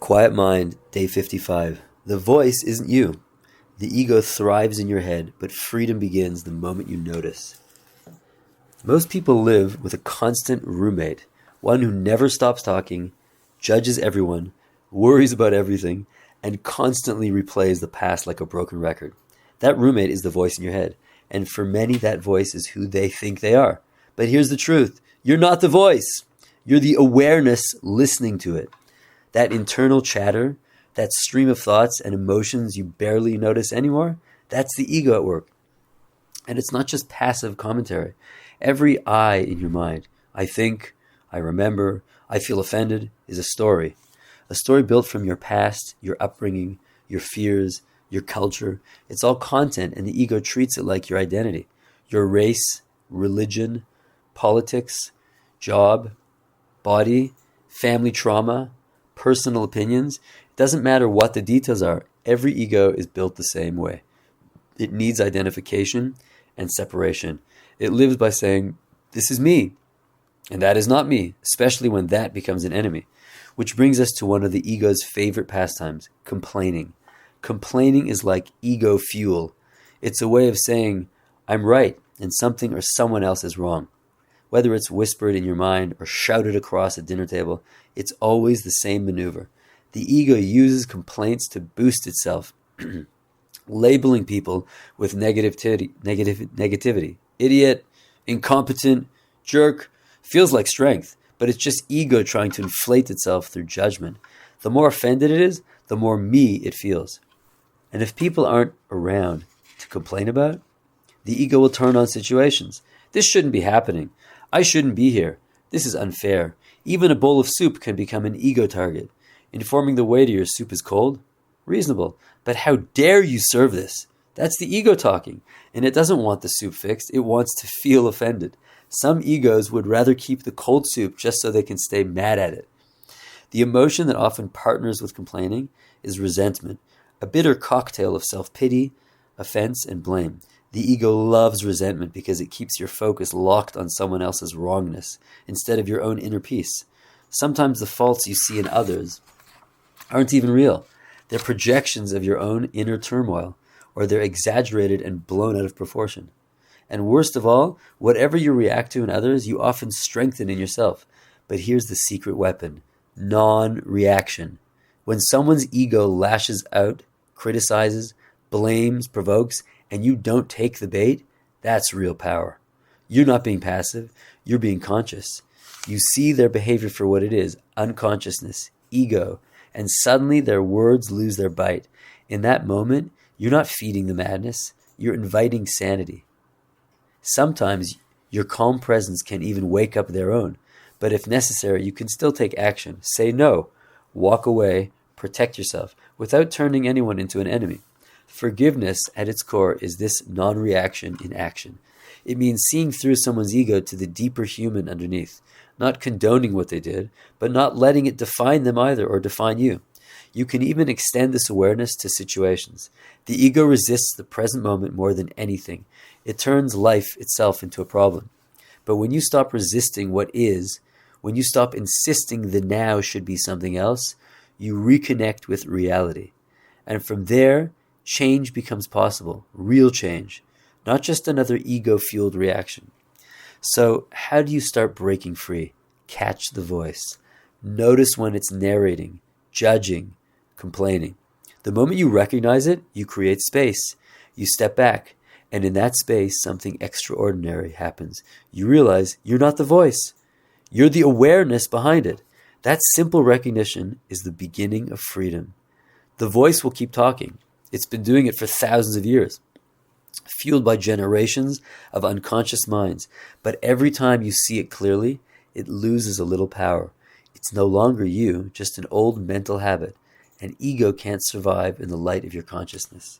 Quiet Mind, Day 55. The voice isn't you. The ego thrives in your head, but freedom begins the moment you notice. Most people live with a constant roommate, one who never stops talking, judges everyone, worries about everything, and constantly replays the past like a broken record. That roommate is the voice in your head, and for many that voice is who they think they are. But here's the truth. You're not the voice. You're the awareness listening to it. That internal chatter, that stream of thoughts and emotions you barely notice anymore, that's the ego at work. And it's not just passive commentary. Every I in your mind, I think, I remember, I feel offended, is a story. A story built from your past, your upbringing, your fears, your culture. It's all content, and the ego treats it like your identity. Your race, religion, politics, job, body, family trauma, personal opinions. It doesn't matter what the details are. Every ego is built the same way. It needs identification and separation. It lives by saying, this is me, and that is not me, especially when that becomes an enemy. Which brings us to one of the ego's favorite pastimes, complaining. Complaining is like ego fuel. It's a way of saying, I'm right, and something or someone else is wrong. Whether it's whispered in your mind or shouted across a dinner table, it's always the same maneuver. The ego uses complaints to boost itself, labeling people with negativity. Idiot, incompetent, jerk, feels like strength, but it's just ego trying to inflate itself through judgment. The more offended it is, the more me it feels. And if people aren't around to complain about, the ego will turn on situations. This shouldn't be happening. I shouldn't be here. This is unfair. Even a bowl of soup can become an ego target. Informing the waiter your soup is cold? Reasonable. But how dare you serve this? That's the ego talking. And it doesn't want the soup fixed. It wants to feel offended. Some egos would rather keep the cold soup just so they can stay mad at it. The emotion that often partners with complaining is resentment, a bitter cocktail of self-pity, offense, and blame. The ego loves resentment because it keeps your focus locked on someone else's wrongness instead of your own inner peace. Sometimes the faults you see in others aren't even real. They're projections of your own inner turmoil, or they're exaggerated and blown out of proportion. And worst of all, whatever you react to in others, you often strengthen in yourself. But here's the secret weapon: non-reaction. When someone's ego lashes out, criticizes, blames, provokes, and you don't take the bait, that's real power. You're not being passive, you're being conscious. You see their behavior for what it is, unconsciousness, ego, and suddenly their words lose their bite. In that moment, you're not feeding the madness, you're inviting sanity. Sometimes your calm presence can even wake up their own, but if necessary, you can still take action. Say no, walk away, protect yourself, without turning anyone into an enemy. Forgiveness, at its core, is this non-reaction in action. It means seeing through someone's ego to the deeper human underneath, not condoning what they did, but not letting it define them either or define you. You can even extend this awareness to situations. The ego resists the present moment more than anything. It turns life itself into a problem. But when you stop resisting what is, when you stop insisting the now should be something else, you reconnect with reality. And from there, change becomes possible, real change, not just another ego-fueled reaction. So how do you start breaking free? Catch the voice. Notice when it's narrating, judging, complaining. The moment you recognize it, you create space. You step back, and in that space, something extraordinary happens. You realize you're not the voice. You're the awareness behind it. That simple recognition is the beginning of freedom. The voice will keep talking. It's been doing it for thousands of years, fueled by generations of unconscious minds. But every time you see it clearly, it loses a little power. It's no longer you, just an old mental habit. An ego can't survive in the light of your consciousness.